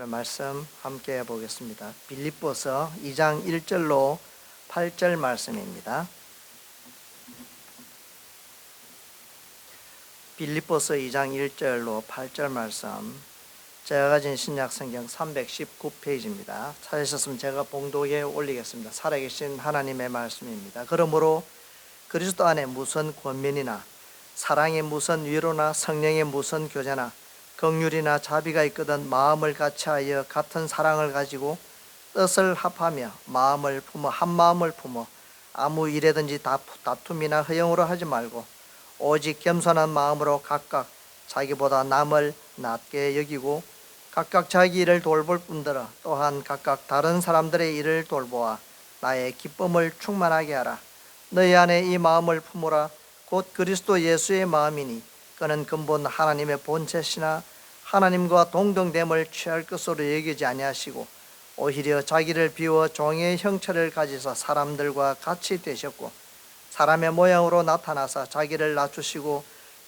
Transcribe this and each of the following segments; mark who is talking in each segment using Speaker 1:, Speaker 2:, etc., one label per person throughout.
Speaker 1: 말씀 함께 보겠습니다. 빌립보서 2장 1절로 8절 말씀입니다. 빌립보서 2장 1절로 8절 말씀, 제가 가진 신약성경 319페이지입니다. 찾으셨으면 제가 봉독에 올리겠습니다. 살아계신 하나님의 말씀입니다. 그러므로 그리스도 안에 무슨 권면이나 사랑의 무슨 위로나 성령의 무슨 교제나 긍휼이나 자비가 있거든 마음을 같이하여 같은 사랑을 가지고 뜻을 합하며 마음을 품어 한 마음을 품어 아무 일에든지 다툼이나 허영으로 하지 말고 오직 겸손한 마음으로 각각 자기보다 남을 낮게 여기고 각각 자기 일을 돌볼 뿐더러 또한 각각 다른 사람들의 일을 돌보아 나의 기쁨을 충만하게 하라. 너희 안에 이 마음을 품으라. 곧 그리스도 예수의 마음이니 그는 근본 하나님의 본체시나 하나님과 동등됨을 취할 것으로 여기지 아니하시고 오히려 자기를 비워 종의 형체를 가지사 사람들과 같이 되셨고 사람의 모양으로 나타나사 자기를 낮추시고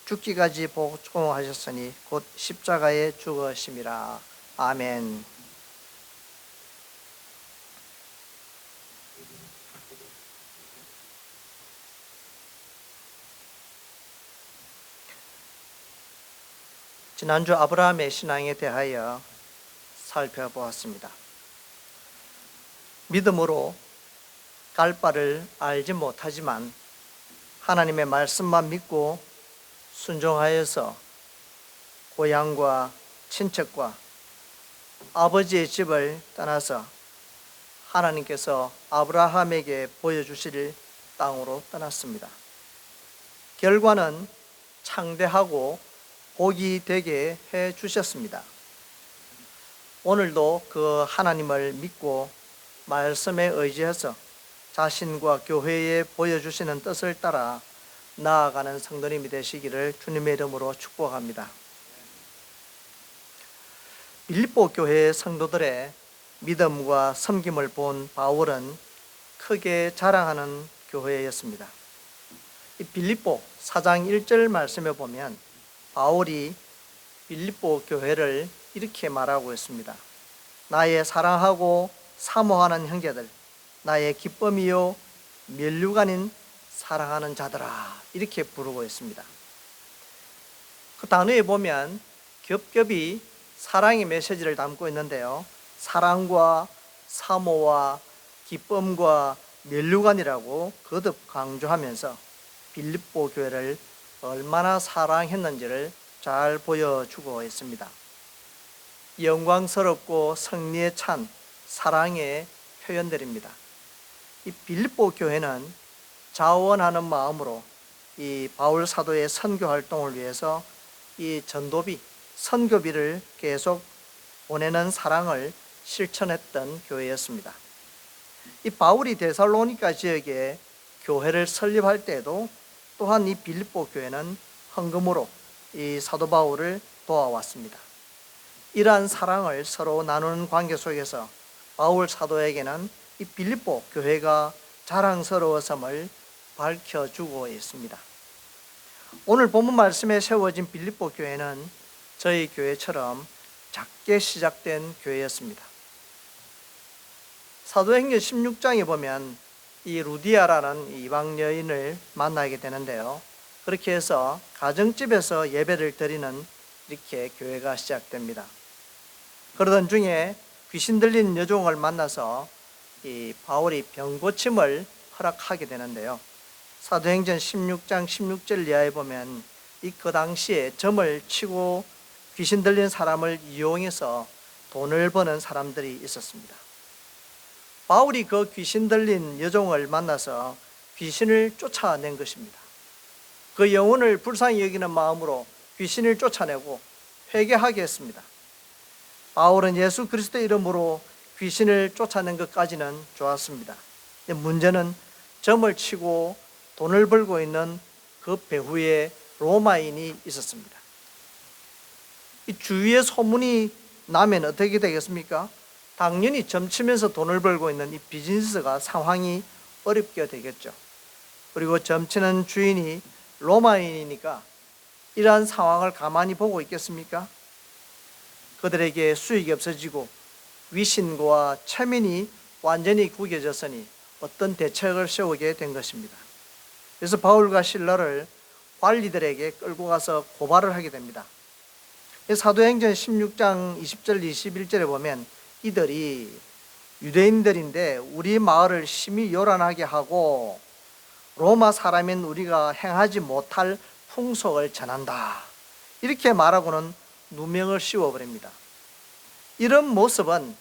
Speaker 1: 죽기까지 복종하셨으니 곧 십자가에 죽으심이라. 아멘. 지난주 아브라함의 신앙에 대하여 살펴보았습니다. 믿음으로 갈 바를 알지 못하지만 하나님의 말씀만 믿고 순종하여서 고향과 친척과 아버지의 집을 떠나서 하나님께서 아브라함에게 보여주실 땅으로 떠났습니다. 결과는 창대하고 복이 되게 해 주셨습니다. 오늘도 그 하나님을 믿고 말씀에 의지해서 자신과 교회에 보여주시는 뜻을 따라 나아가는 성도님이 되시기를 주님의 이름으로 축복합니다. 빌립보 교회의 성도들의 믿음과 섬김을 본 바울은 크게 자랑하는 교회였습니다. 이 빌립보 4장 1절 말씀에 보면 바울이 빌립보 교회를 이렇게 말하고 있습니다. 나의 사랑하고 사모하는 형제들, 나의 기쁨이요 면류관인 사랑하는 자들아, 이렇게 부르고 있습니다. 그 단어에 보면 겹겹이 사랑의 메시지를 담고 있는데요, 사랑과 사모와 기쁨과 면류관이라고 거듭 강조하면서 빌립보 교회를 얼마나 사랑했는지를 잘 보여주고 있습니다. 영광스럽고 승리에 찬 사랑의 표현들입니다. 이 빌립보 교회는 자원하는 마음으로 이 바울 사도의 선교 활동을 위해서 이 전도비, 선교비를 계속 보내는 사랑을 실천했던 교회였습니다. 이 바울이 데살로니가 지역에 교회를 설립할 때도 또한 이 빌립보 교회는 헌금으로 이 사도 바울을 도와왔습니다. 이러한 사랑을 서로 나누는 관계 속에서 바울 사도에게는 이 빌립보 교회가 자랑스러웠음을 밝혀주고 있습니다. 오늘 본문 말씀에 세워진 빌립보 교회는 저희 교회처럼 작게 시작된 교회였습니다. 사도행전 16장에 보면 이 루디아라는 이방 여인을 만나게 되는데요, 그렇게 해서 가정집에서 예배를 드리는 이렇게 교회가 시작됩니다. 그러던 중에 귀신 들린 여종을 만나서 이 바울이 병고침을 허락하게 되는데요, 사도행전 16장 16절 이하에 보면 그 당시에 점을 치고 귀신 들린 사람을 이용해서 돈을 버는 사람들이 있었습니다. 바울이 그 귀신 들린 여종을 만나서 귀신을 쫓아낸 것입니다. 그 영혼을 불쌍히 여기는 마음으로 귀신을 쫓아내고 회개하게 했습니다. 바울은 예수 그리스도의 이름으로 귀신을 쫓아낸 것까지는 좋았습니다. 문제는 점을 치고 돈을 벌고 있는 그 배후에 로마인이 있었습니다. 이 주위에 소문이 나면 어떻게 되겠습니까? 당연히 점치면서 돈을 벌고 있는 이 비즈니스가 상황이 어렵게 되겠죠. 그리고 점치는 주인이 로마인이니까 이러한 상황을 가만히 보고 있겠습니까? 그들에게 수익이 없어지고 위신과 체면이 완전히 구겨졌으니 어떤 대책을 세우게 된 것입니다. 그래서 바울과 실라를 관리들에게 끌고 가서 고발을 하게 됩니다. 사도행전 16장 20절 21절에 보면 이들이 유대인들인데 우리 마을을 심히 요란하게 하고 로마 사람인 우리가 행하지 못할 풍속을 전한다, 이렇게 말하고는 누명을 씌워버립니다. 이런 모습은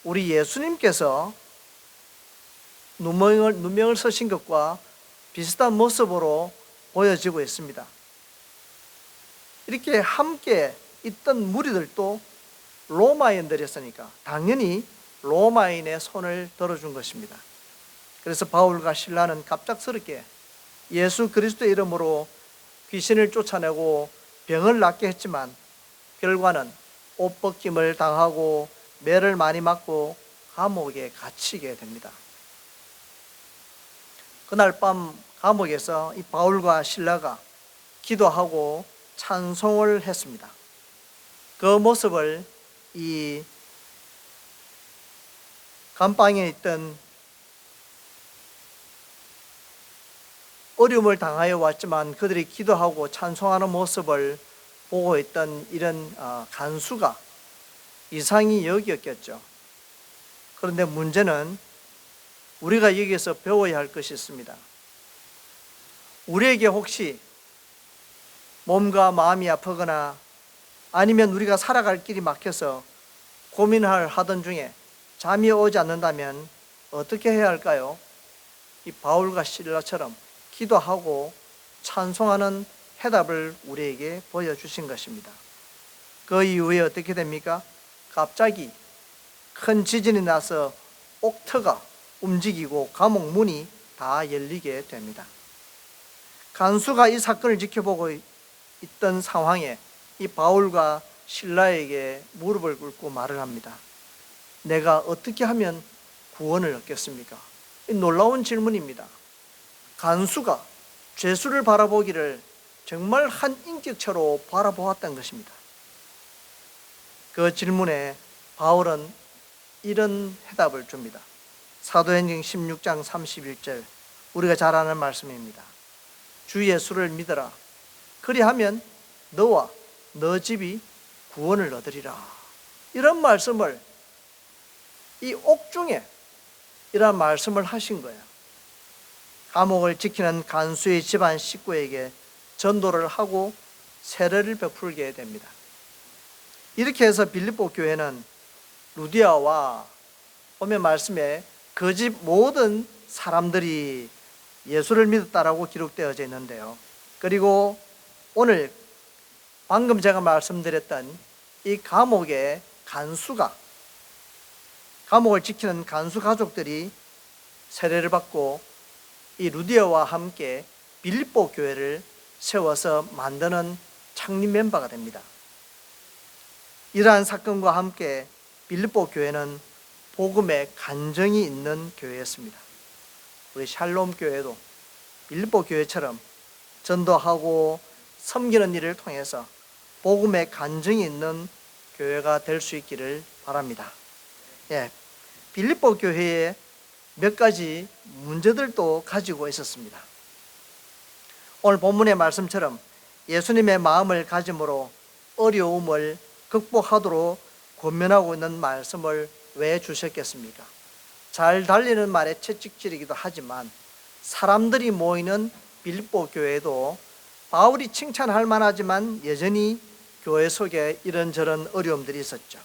Speaker 1: 우리 예수님께서 누명을 쓰신 것과 비슷한 모습으로 보여지고 있습니다. 이렇게 함께 있던 무리들도 로마인들이었으니까 당연히 로마인의 손을 들어준 것입니다. 그래서 바울과 실라는 갑작스럽게 예수 그리스도의 이름으로 귀신을 쫓아내고 병을 낫게 했지만 결과는 옷벗김을 당하고 매를 많이 맞고 감옥에 갇히게 됩니다. 그날 밤 감옥에서 이 바울과 실라가 기도하고 찬송을 했습니다. 그 모습을 이 감방에 있던 어려움을 당하여 왔지만 그들이 기도하고 찬송하는 모습을 보고 있던 이런 간수가 이상히 여겼겠죠. 그런데 문제는 우리가 여기서 배워야 할 것이 있습니다. 우리에게 혹시 몸과 마음이 아프거나 아니면 우리가 살아갈 길이 막혀서 고민을 하던 중에 잠이 오지 않는다면 어떻게 해야 할까요? 이 바울과 실라처럼 기도하고 찬송하는 해답을 우리에게 보여주신 것입니다. 그 이후에 어떻게 됩니까? 갑자기 큰 지진이 나서 옥터가 움직이고 감옥 문이 다 열리게 됩니다. 간수가 이 사건을 지켜보고 있던 상황에 이 바울과 실라에게 무릎을 꿇고 말을 합니다. 내가 어떻게 하면 구원을 얻겠습니까? 이 놀라운 질문입니다. 간수가 죄수를 바라보기를 정말 한 인격체로 바라보았다는 것입니다. 그 질문에 바울은 이런 해답을 줍니다. 사도행전 16장 31절, 우리가 잘 아는 말씀입니다. 주 예수를 믿어라. 그리하면 너와 너 집이 구원을 얻으리라. 이런 말씀을 이 옥중에 이런 말씀을 하신 거예요. 감옥을 지키는 간수의 집안 식구에게 전도를 하고 세례를 베풀게 됩니다. 이렇게 해서 빌립보 교회는 루디아와 보면 말씀에 그 집 모든 사람들이 예수를 믿었다라고 기록되어져 있는데요. 그리고 오늘 방금 제가 말씀드렸던 이 감옥의 간수가, 감옥을 지키는 간수 가족들이 세례를 받고 이 루디아와 함께 빌립보 교회를 세워서 만드는 창립 멤버가 됩니다. 이러한 사건과 함께 빌립보 교회는 복음의 간정이 있는 교회였습니다. 우리 샬롬 교회도 빌립보 교회처럼 전도하고 섬기는 일을 통해서 복음의 간정이 있는 교회가 될 수 있기를 바랍니다. 빌립보 교회에 몇 가지 문제들도 가지고 있었습니다. 오늘 본문의 말씀처럼 예수님의 마음을 가짐으로 어려움을 극복하도록 권면하고 있는 말씀을 왜 주셨겠습니까? 잘 달리는 말의 채찍질이기도 하지만 사람들이 모이는 빌립보 교회도 바울이 칭찬할 만하지만 여전히 교회 속에 이런저런 어려움들이 있었죠.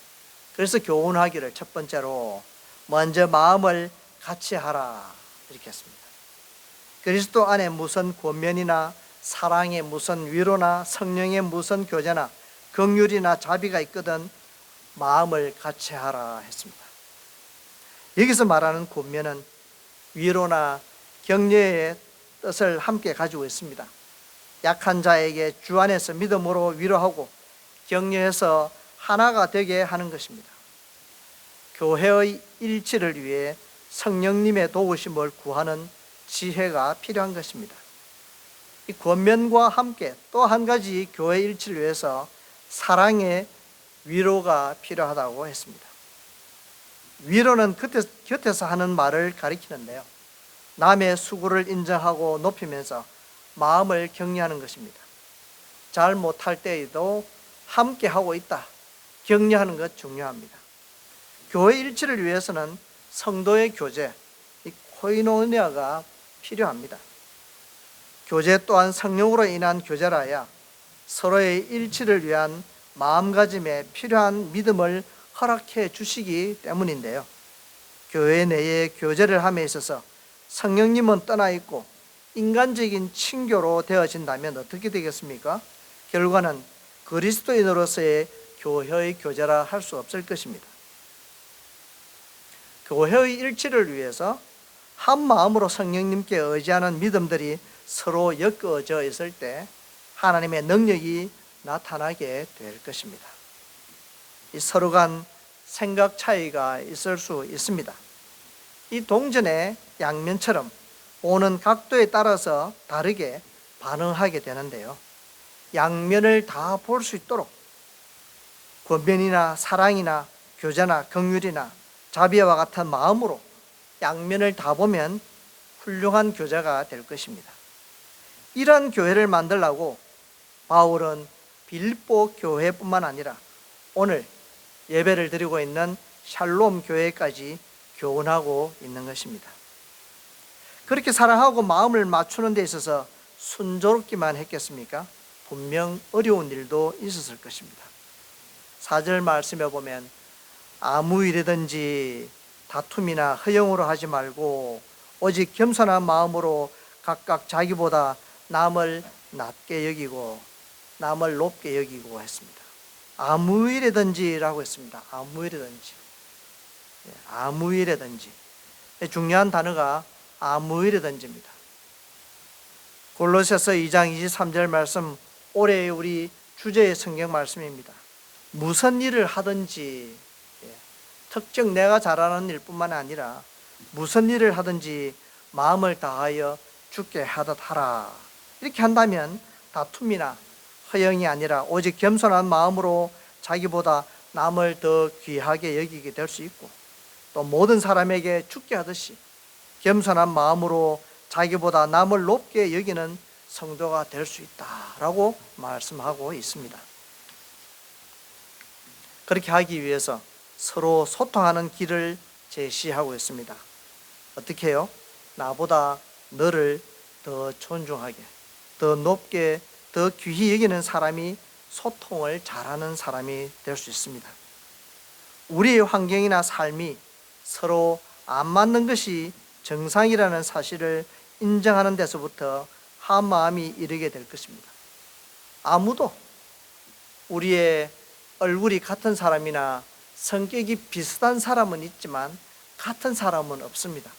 Speaker 1: 그래서 교훈하기를 첫 번째로 먼저 마음을 같이 하라 이렇게 했습니다. 그리스도 안에 무슨 권면이나 사랑에 무슨 위로나 성령의 무슨 교제나 긍휼이나 자비가 있거든 마음을 같이 하라 했습니다. 여기서 말하는 권면은 위로나 격려의 뜻을 함께 가지고 있습니다. 약한 자에게 주 안에서 믿음으로 위로하고 격려해서 하나가 되게 하는 것입니다. 교회의 일치를 위해 성령님의 도우심을 구하는 지혜가 필요한 것입니다. 이 권면과 함께 또 한 가지 교회 일치를 위해서 사랑의 위로가 필요하다고 했습니다. 위로는 곁에서 하는 말을 가리키는데요. 남의 수고를 인정하고 높이면서 마음을 격려하는 것입니다. 잘 못할 때에도 함께 하고 있다, 격려하는 것 중요합니다. 교회 일치를 위해서는 성도의 교제, 이 코이노니아가 필요합니다. 교제 또한 성령으로 인한 교제라야 서로의 일치를 위한 마음가짐에 필요한 믿음을 허락해 주시기 때문인데요. 교회 내에 교제를 함에 있어서 성령님은 떠나 있고 인간적인 친교로 되어진다면 어떻게 되겠습니까? 결과는 그리스도인으로서의 교회의 교제라 할 수 없을 것입니다. 교회의 일치를 위해서 한 마음으로 성령님께 의지하는 믿음들이 서로 엮어져 있을 때 하나님의 능력이 나타나게 될 것입니다. 이 서로 간 생각 차이가 있을 수 있습니다. 이 동전의 양면처럼 오는 각도에 따라서 다르게 반응하게 되는데요. 양면을 다 볼 수 있도록 권면이나 사랑이나 교제나 긍휼이나 자비와 같은 마음으로 양면을 다 보면 훌륭한 교제가 될 것입니다. 이러한 교회를 만들려고 바울은 빌립보 교회뿐만 아니라 오늘 예배를 드리고 있는 샬롬 교회까지 교훈하고 있는 것입니다. 그렇게 사랑하고 마음을 맞추는 데 있어서 순조롭기만 했겠습니까? 분명 어려운 일도 있었을 것입니다. 4절 말씀에 보면 아무 일이든지 다툼이나 허영으로 하지 말고 오직 겸손한 마음으로 각각 자기보다 남을 낮게 여기고 남을 높게 여기고 했습니다. 아무 일이든지라고 했습니다. 아무 일이든지. 아무 일이든지. 중요한 단어가 아무 일이든지입니다. 골로새서 2장 23절 말씀, 올해의 우리 주제의 성경 말씀입니다. 무슨 일을 하든지, 특정 내가 잘하는 일뿐만 아니라 무슨 일을 하든지 마음을 다하여 주께 하듯 하라. 이렇게 한다면 다툼이나 허영이 아니라 오직 겸손한 마음으로 자기보다 남을 더 귀하게 여기게 될 수 있고, 또 모든 사람에게 주께 하듯이 겸손한 마음으로 자기보다 남을 높게 여기는 성도가 될 수 있다라고 말씀하고 있습니다. 그렇게 하기 위해서 서로 소통하는 길을 제시하고 있습니다. 어떻게 해요? 나보다 너를 더 존중하게, 더 높게, 더 귀히 여기는 사람이 소통을 잘하는 사람이 될 수 있습니다. 우리의 환경이나 삶이 서로 안 맞는 것이 정상이라는 사실을 인정하는 데서부터 한 마음이 이르게 될 것입니다. 아무도 우리의 얼굴이 같은 사람이나 성격이 비슷한 사람은 있지만 같은 사람은 없습니다.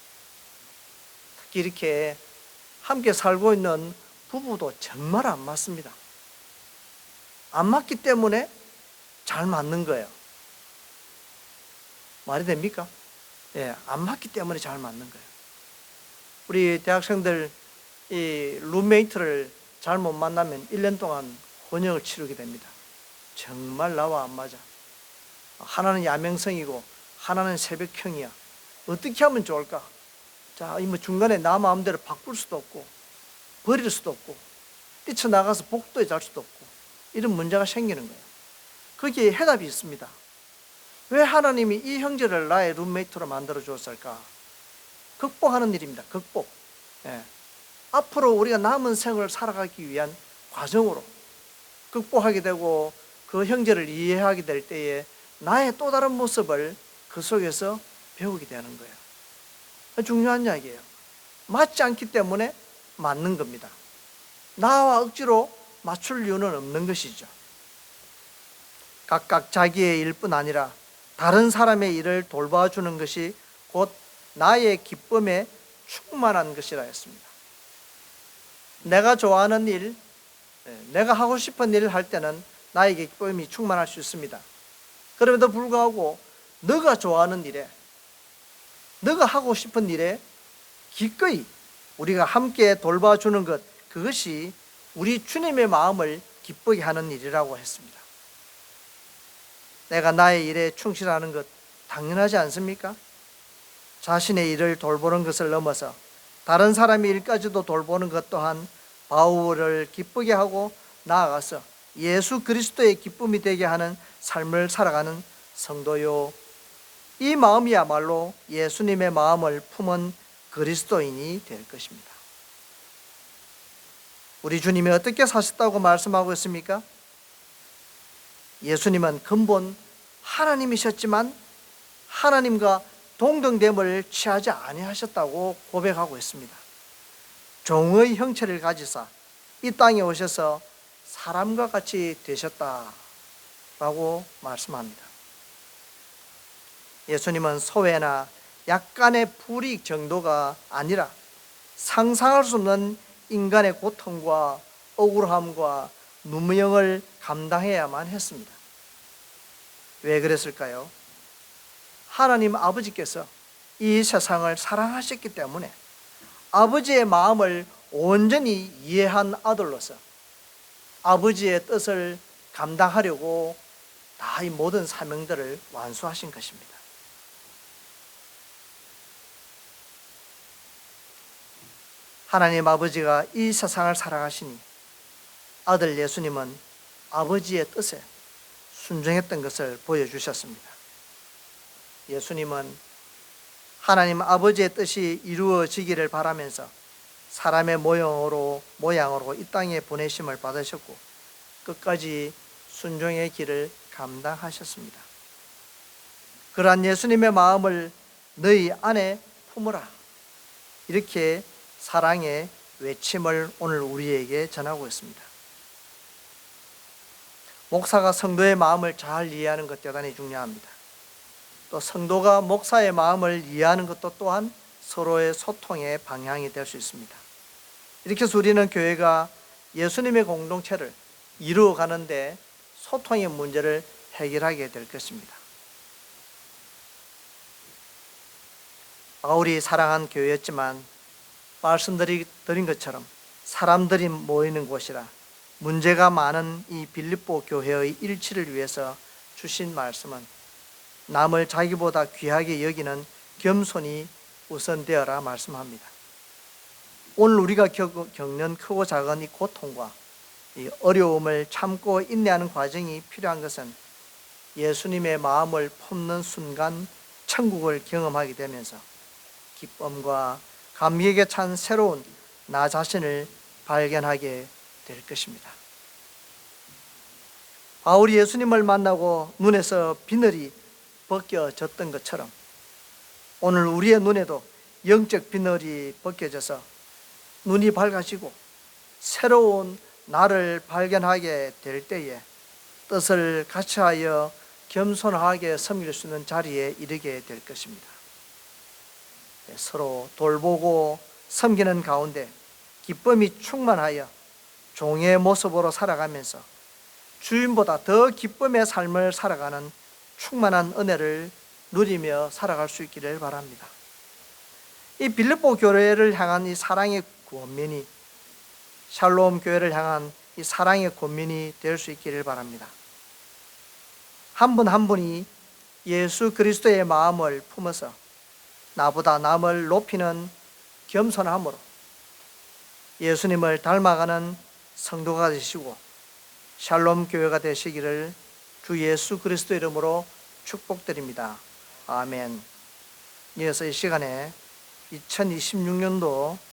Speaker 1: 특히 이렇게 함께 살고 있는 부부도 정말 안 맞습니다. 안 맞기 때문에 잘 맞는 거예요. 말이 됩니까? 안 맞기 때문에 잘 맞는 거예요. 우리 대학생들 이 룸메이트를 잘못 만나면 1년 동안 혼역을 치르게 됩니다. 정말 나와 안 맞아. 하나는 야맹성이고 하나는 새벽형이야. 어떻게 하면 좋을까? 자, 뭐 중간에 나 마음대로 바꿀 수도 없고 버릴 수도 없고 뛰쳐나가서 복도에 잘 수도 없고 이런 문제가 생기는 거예요. 거기에 해답이 있습니다. 왜 하나님이 이 형제를 나의 룸메이트로 만들어 주었을까? 극복하는 일입니다. 극복. 앞으로 우리가 남은 생을 살아가기 위한 과정으로 극복하게 되고 그 형제를 이해하게 될 때에 나의 또 다른 모습을 그 속에서 배우게 되는 거예요. 중요한 이야기예요. 맞지 않기 때문에 맞는 겁니다. 나와 억지로 맞출 이유는 없는 것이죠. 각각 자기의 일뿐 아니라 다른 사람의 일을 돌봐주는 것이 곧 나의 기쁨에 충만한 것이라 했습니다. 내가 좋아하는 일, 내가 하고 싶은 일을 할 때는 나에게 기쁨이 충만할 수 있습니다. 그럼에도 불구하고 너가 좋아하는 일에, 너가 하고 싶은 일에 기꺼이 우리가 함께 돌봐주는 것, 그것이 우리 주님의 마음을 기쁘게 하는 일이라고 했습니다. 내가 나의 일에 충실하는 것 당연하지 않습니까? 자신의 일을 돌보는 것을 넘어서 다른 사람의 일까지도 돌보는 것 또한 바울을 기쁘게 하고 나아가서 예수 그리스도의 기쁨이 되게 하는 삶을 살아가는 성도요, 이 마음이야말로 예수님의 마음을 품은 그리스도인이 될 것입니다. 우리 주님이 어떻게 사셨다고 말씀하고 있습니까? 예수님은 근본 하나님이셨지만 하나님과 동등됨을 취하지 아니하셨다고 고백하고 있습니다. 종의 형체를 가지사 이 땅에 오셔서 사람과 같이 되셨다라고 말씀합니다. 예수님은 소외나 약간의 불이익 정도가 아니라 상상할 수 없는 인간의 고통과 억울함과 누명을 감당해야만 했습니다. 왜 그랬을까요? 하나님 아버지께서 이 세상을 사랑하셨기 때문에 아버지의 마음을 온전히 이해한 아들로서 아버지의 뜻을 감당하려고 다 이 모든 사명들을 완수하신 것입니다. 하나님 아버지가 이 세상을 사랑하시니 아들 예수님은 아버지의 뜻에 순종했던 것을 보여주셨습니다. 예수님은 하나님 아버지의 뜻이 이루어지기를 바라면서 사람의 모양으로 이 땅에 보내심을 받으셨고 끝까지 순종의 길을 감당하셨습니다. 그러한 예수님의 마음을 너희 안에 품으라, 이렇게 사랑의 외침을 오늘 우리에게 전하고 있습니다. 목사가 성도의 마음을 잘 이해하는 것 대단히 중요합니다. 또 성도가 목사의 마음을 이해하는 것도 또한 서로의 소통의 방향이 될 수 있습니다. 이렇게 해서 우리는 교회가 예수님의 공동체를 이루어가는데 소통의 문제를 해결하게 될 것입니다. 바울이 사랑한 교회였지만 말씀드린 것처럼 사람들이 모이는 곳이라 문제가 많은 이 빌립보 교회의 일치를 위해서 주신 말씀은 남을 자기보다 귀하게 여기는 겸손이 우선되어라 말씀합니다. 오늘 우리가 겪는 크고 작은 이 고통과 이 어려움을 참고 인내하는 과정이 필요한 것은 예수님의 마음을 품는 순간 천국을 경험하게 되면서 기쁨과 감격에 찬 새로운 나 자신을 발견하게 될 것입니다. 바울이 예수님을 만나고 눈에서 비늘이 벗겨졌던 것처럼 오늘 우리의 눈에도 영적 비늘이 벗겨져서 눈이 밝아지고 새로운 나를 발견하게 될 때에 뜻을 같이하여 겸손하게 섬길 수 있는 자리에 이르게 될 것입니다. 서로 돌보고 섬기는 가운데 기쁨이 충만하여 종의 모습으로 살아가면서 주인보다 더 기쁨의 삶을 살아가는 충만한 은혜를 누리며 살아갈 수 있기를 바랍니다. 이 빌립보 교회를 향한 이 사랑의 권면이 샬롬 교회를 향한 이 사랑의 권면이 될 수 있기를 바랍니다. 한 분 한 분이 예수 그리스도의 마음을 품어서 나보다 남을 높이는 겸손함으로 예수님을 닮아가는 성도가 되시고 샬롬 교회가 되시기를 주 예수 그리스도 이름으로 축복드립니다. 아멘. 이어서 이 시간에 2026년도